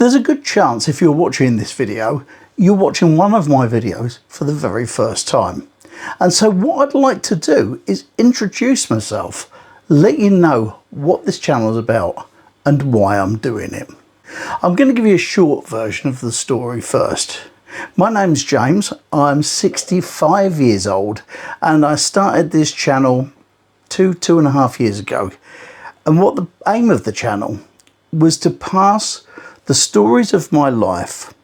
There's a good chance if you're watching this video, you're watching one of my videos for the very first time. And so what I'd like to do is introduce myself, let you know what this channel is about and why I'm doing it. I'm going to give you a short version of the story first. My name's James, I'm 65 years old and I started this channel two and a half years ago. And what the aim of the channel was to pass the stories of my life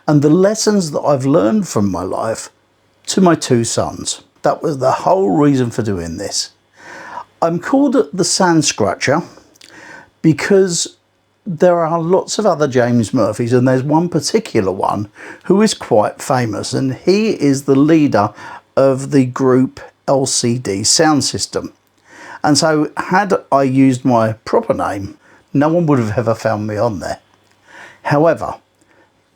and the lessons that I've learned from my life to my two sons. That was the whole reason for doing this. I'm called the Sandscratcher because there are lots of other James Murphys, and there's one particular one who is quite famous, and he is the leader of the group LCD Sound System. And so had I used my proper name, no one would have ever found me on there. However,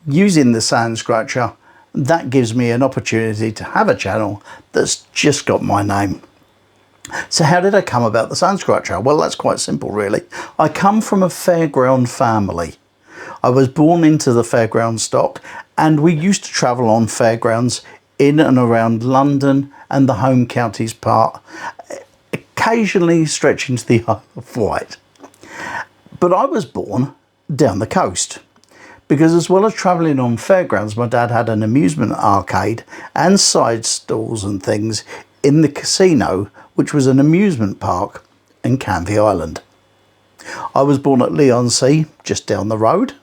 using the Sandscratcher, that gives me an opportunity to have a channel that's just got my name. So how did I come about the Sandscratcher? Well, that's quite simple really. I come from a fairground family. I was born into the fairground stock, and we used to travel on fairgrounds in and around London and the home counties part, occasionally stretching to the Isle of Wight. But I was born down the coast, because as well as travelling on fairgrounds, my dad had an amusement arcade and side stalls and things in the casino, which was an amusement park in Canvey Island. I was born at Leigh-on-Sea, just down the road.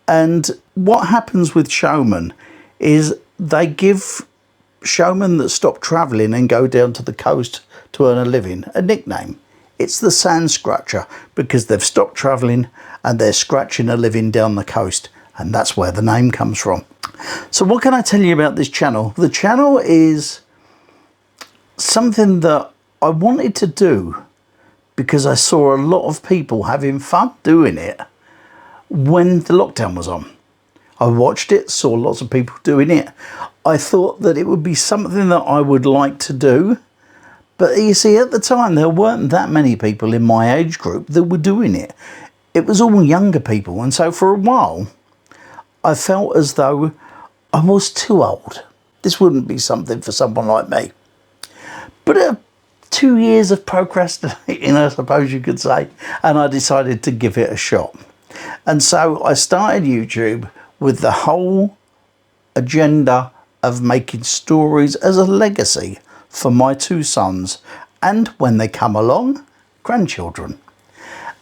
And what happens with showmen is they give showmen that stop travelling and go down to the coast to earn a living a nickname. It's the Sandscratcher, because they've stopped travelling and they're scratching a living down the coast, and that's where the name comes from. So what can I tell you about this channel? The channel is something that I wanted to do because I saw a lot of people having fun doing it when the lockdown was on. I watched it, saw lots of people doing it. I thought that it would be something that I would like to do. But you see, at the time, there weren't that many people in my age group that were doing it. It was all younger people. And so for a while, I felt as though I was too old. This wouldn't be something for someone like me. But 2 years of procrastinating, I suppose you could say, and I decided to give it a shot. And so I started YouTube with the whole agenda of making stories as a legacy for my two sons, and when they come along, grandchildren.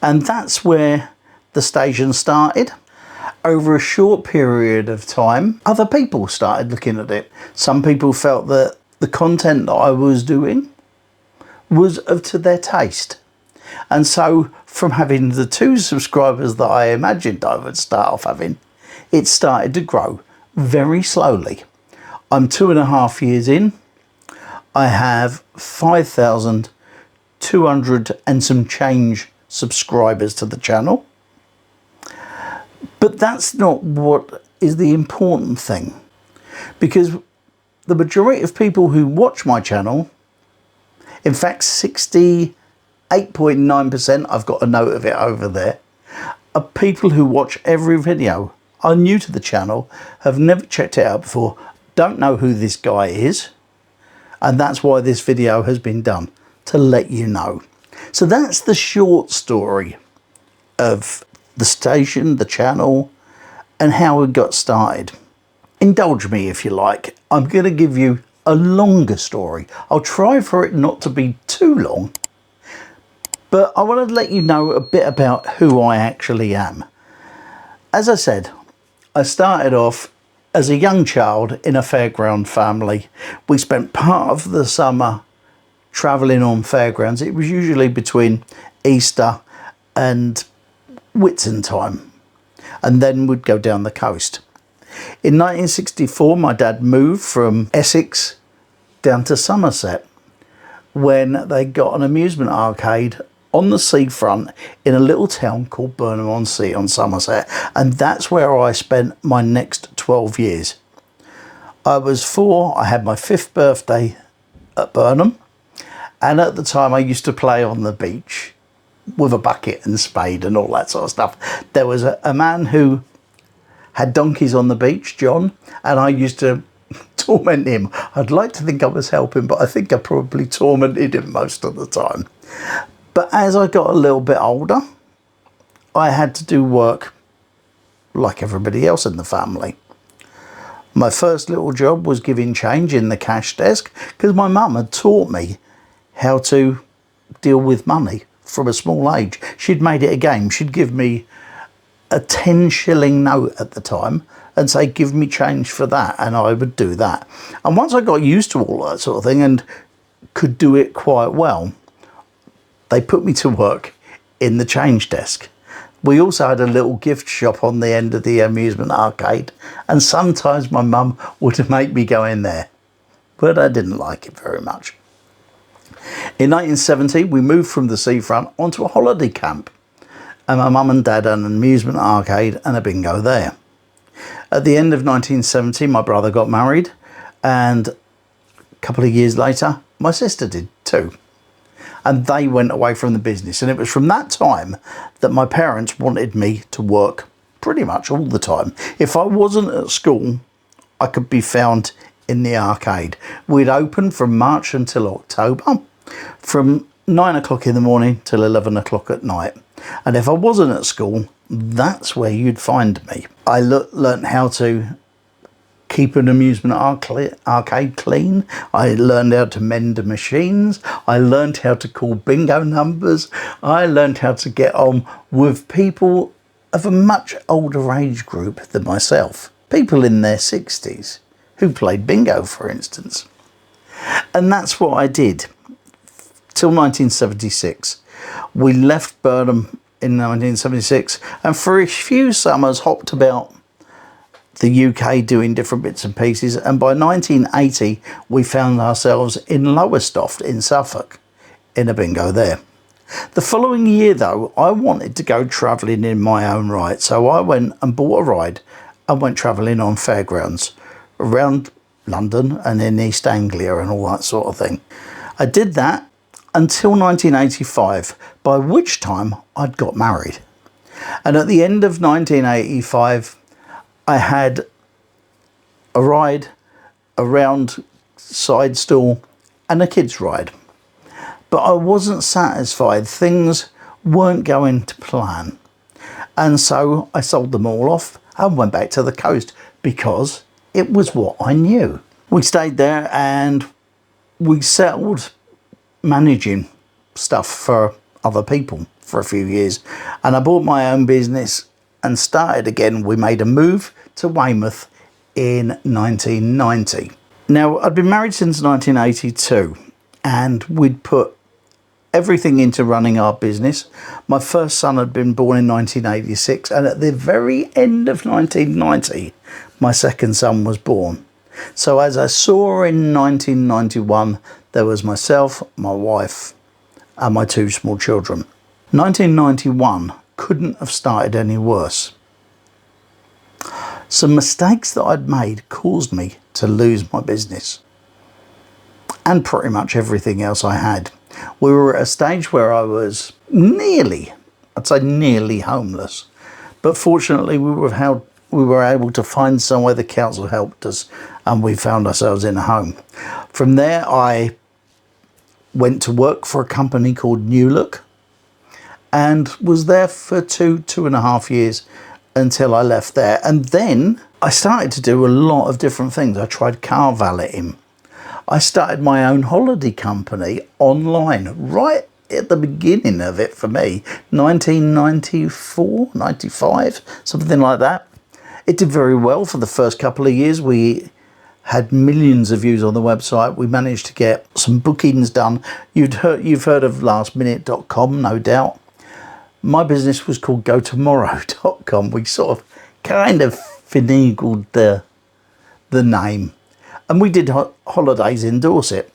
And that's where the station started. Over a short period of time, other people started looking at it. Some people felt that the content that I was doing was to their taste. And so from having the 2 subscribers that I imagined I would start off having, it started to grow very slowly. I'm 2.5 years in. I have 5,200 and some change subscribers to the channel. But that's not what is the important thing, because the majority of people who watch my channel, in fact 68.9%, I've got a note of it over there, are people who watch every video, are new to the channel, have never checked it out before, don't know who this guy is. And that's why this video has been done, to let you know. So that's the short story of the station, the channel, and how it got started. Indulge me if you like. I'm going to give you a longer story. I'll try for it not to be too long, but I want to let you know a bit about who I actually am. As I said, I started off as a young child in a fairground family. We spent part of the summer travelling on fairgrounds. It was usually between Easter and Whitsun time, and then we'd go down the coast. In 1964, my dad moved from Essex down to Somerset when they got an amusement arcade on the seafront in a little town called Burnham-on-Sea on Somerset, and that's where I spent my next 12 years. I was 4, I had my 5th birthday at Burnham, and at the time I used to play on the beach with a bucket and spade and all that sort of stuff. There was a man who had donkeys on the beach, John, and I used to torment him. I'd like to think I was helping, but I think I probably tormented him most of the time. But as I got a little bit older, I had to do work like everybody else in the family. My first little job was giving change in the cash desk because my mum had taught me how to deal with money from a small age. She'd made it a game. She'd give me a 10-shilling note at the time and say, give me change for that, and I would do that. And once I got used to all that sort of thing and could do it quite well, they put me to work in the change desk. We also had a little gift shop on the end of the amusement arcade, and sometimes my mum would make me go in there, but I didn't like it very much. In 1970, we moved from the seafront onto a holiday camp, and my mum and dad had an amusement arcade and a bingo there. At the end of 1970, my brother got married, and a couple of years later, my sister did too. And they went away from the business. And it was from that time that my parents wanted me to work pretty much all the time. If I wasn't at school, I could be found in the arcade. We'd open from March until October, from 9 o'clock in the morning till 11 o'clock at night. And if I wasn't at school, that's where you'd find me. I learnt how to keep an amusement arcade clean. I learned how to mend the machines. I learned how to call bingo numbers. I learned how to get on with people of a much older age group than myself. People in their 60s who played bingo, for instance. And that's what I did till 1976. We left Burnham in 1976 and for a few summers hopped about the UK doing different bits and pieces, and by 1980 we found ourselves in Lowestoft in Suffolk in a bingo there. The following year though, I wanted to go travelling in my own right, so I went and bought a ride and went travelling on fairgrounds around London and in East Anglia and all that sort of thing. I did that until 1985, by which time I'd got married. And at the end of 1985 I had a ride, a round side stall and a kids ride. But I wasn't satisfied. Things weren't going to plan. And so I sold them all off and went back to the coast because it was what I knew. We stayed there and we settled managing stuff for other people for a few years. And I bought my own business and started again. We made a move to Weymouth in 1990. Now, I'd been married since 1982 and we'd put everything into running our business. My first son had been born in 1986 and at the very end of 1990, my second son was born. So as I saw in 1991, there was myself, my wife and my two small children. 1991 couldn't have started any worse. Some mistakes that I'd made caused me to lose my business and pretty much everything else I had. We were at a stage where I was nearly homeless, but fortunately we were able to find somewhere. The council helped us and we found ourselves in a home. From there I went to work for a company called New Look and was there for two and a half years until I left there. And then I started to do a lot of different things. I tried car valeting. I started my own holiday company online right at the beginning of it for me, 1994, 95, something like that. It did very well for the first couple of years. We had millions of views on the website. We managed to get some bookings done. You've heard of lastminute.com, no doubt. My business was called gotomorrow.com. We sort of kind of finagled the name. And we did holidays in Dorset.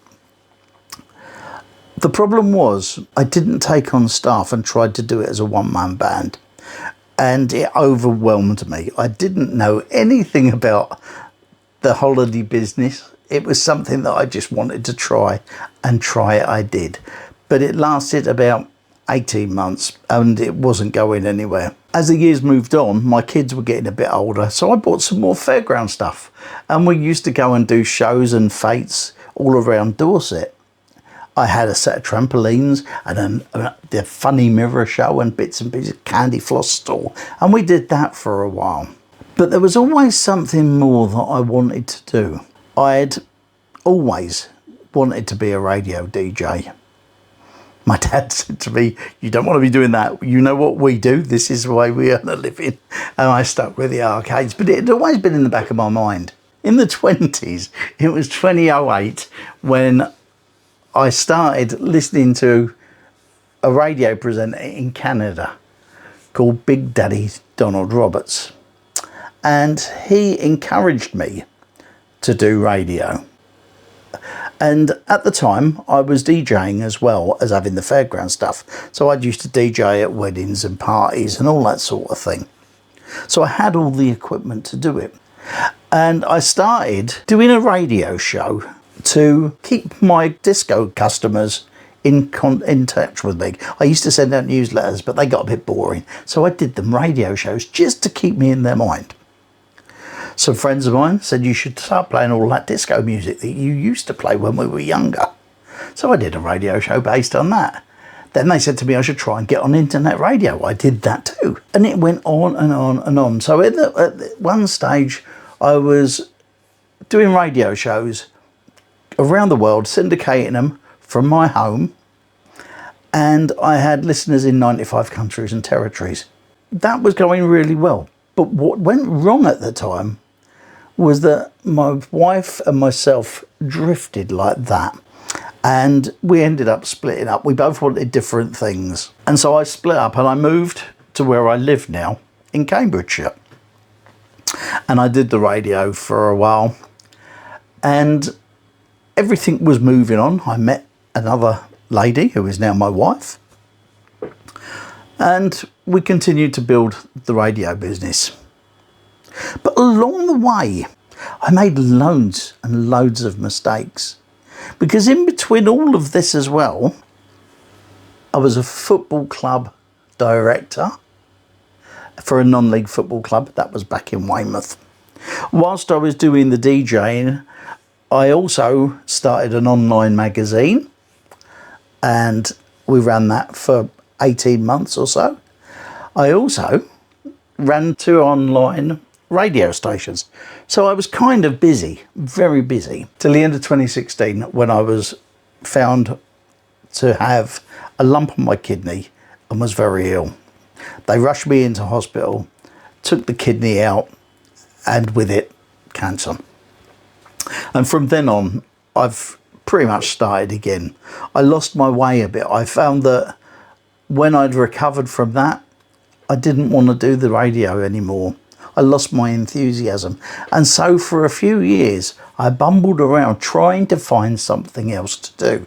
The problem was I didn't take on staff and tried to do it as a one-man band. And it overwhelmed me. I didn't know anything about the holiday business. It was something that I just wanted to try, and try it I did. But it lasted about 18 months and it wasn't going anywhere. As the years moved on, my kids were getting a bit older, so I bought some more fairground stuff. And we used to go and do shows and fetes all around Dorset. I had a set of trampolines and the funny mirror show and bits and pieces, candy floss stall. And we did that for a while. But there was always something more that I wanted to do. I'd always wanted to be a radio DJ. My dad said to me, you don't want to be doing that. You know what we do? This is the way we earn a living. And I stuck with the arcades, but it had always been in the back of my mind. In the 20s, it was 2008 when I started listening to a radio presenter in Canada called Big Daddy Donald Roberts. And he encouraged me to do radio. And at the time, I was DJing as well as having the fairground stuff. So I'd used to DJ at weddings and parties and all that sort of thing. So I had all the equipment to do it. And I started doing a radio show to keep my disco customers in touch with me. I used to send out newsletters, but they got a bit boring. So I did them radio shows just to keep me in their mind. Some friends of mine said you should start playing all that disco music that you used to play when we were younger. So I did a radio show based on that. Then they said to me I should try and get on internet radio. I did that too. And it went on and on and on. So at one stage I was doing radio shows around the world, syndicating them from my home. And I had listeners in 95 countries and territories. That was going really well. But what went wrong at the time was that my wife and myself drifted like that. And we ended up splitting up. We both wanted different things. And so I split up and I moved to where I live now in Cambridgeshire. And I did the radio for a while. And everything was moving on. I met another lady who is now my wife. And we continued to build the radio business. But along the way, I made loads and loads of mistakes. Because in between all of this as well, I was a football club director for a non-league football club. That was back in Weymouth. Whilst I was doing the DJing, I also started an online magazine. And we ran that for 18 months or so. I also ran 2 online radio stations. So I was kind of busy, very busy, till the end of 2016 when I was found to have a lump on my kidney and was very ill. They rushed me into hospital, took the kidney out, and with it, cancer. And from then on, I've pretty much started again. I lost my way a bit. I found that when I'd recovered from that, I didn't want to do the radio anymore. I lost my enthusiasm. And so for a few years, I bumbled around trying to find something else to do.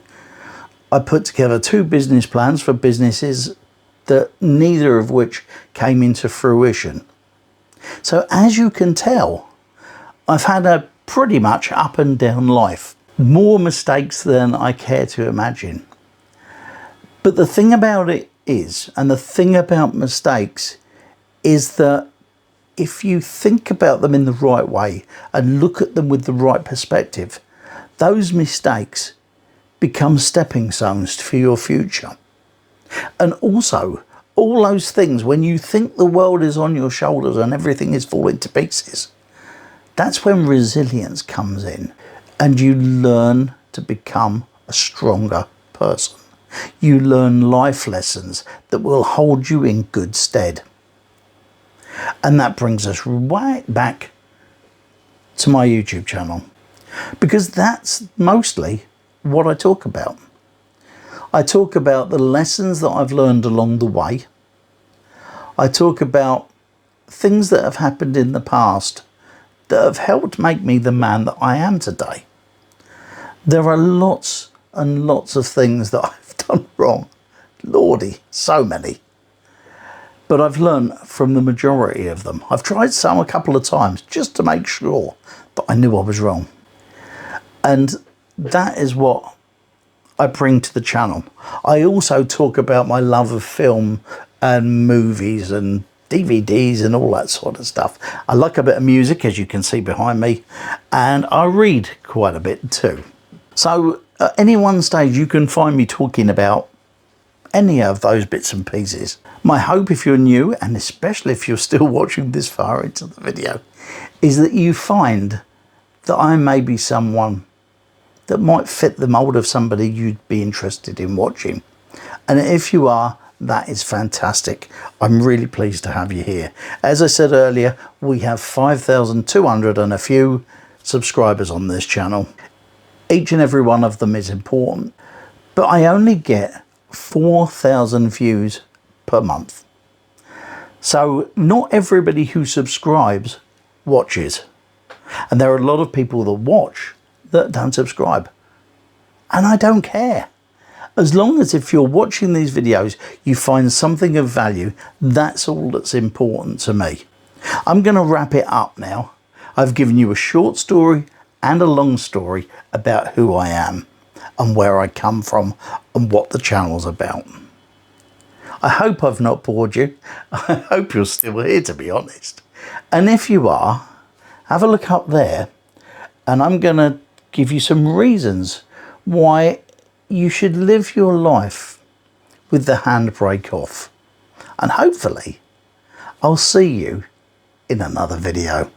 I put together 2 business plans for businesses that neither of which came into fruition. So as you can tell, I've had a pretty much up and down life. More mistakes than I care to imagine. But the thing about it is, and the thing about mistakes, is that if you think about them in the right way and look at them with the right perspective, those mistakes become stepping stones for your future. And also, all those things, when you think the world is on your shoulders and everything is falling to pieces, that's when resilience comes in and you learn to become a stronger person. You learn life lessons that will hold you in good stead. And that brings us right back to my YouTube channel, because that's mostly what I talk about. I talk about the lessons that I've learned along the way. I talk about things that have happened in the past that have helped make me the man that I am today. There are lots and lots of things that I've done wrong. Lordy, so many. But I've learned from the majority of them. I've tried some a couple of times just to make sure that I knew I was wrong. And that is what I bring to the channel. I also talk about my love of film and movies and DVDs and all that sort of stuff. I like a bit of music, as you can see behind me, and I read quite a bit too. So at any one stage you can find me talking about any of those bits and pieces. My hope, if you're new, and especially if you're still watching this far into the video, is that you find that I may be someone that might fit the mold of somebody you'd be interested in watching. And if you are, that is fantastic. I'm really pleased to have you here. As I said earlier, we have 5,200 and a few subscribers on this channel. Each and every one of them is important, but I only get 4,000 views per month. So not everybody who subscribes watches. And there are a lot of people that watch that don't subscribe. And I don't care. As long as if you're watching these videos, you find something of value, that's all that's important to me. I'm going to wrap it up now. I've given you a short story and a long story about who I am and where I come from and what the channel's about. I hope I've not bored you. I hope you're still here, to be honest. And if you are, have a look up there, and I'm going to give you some reasons why you should live your life with the handbrake off. And hopefully I'll see you in another video.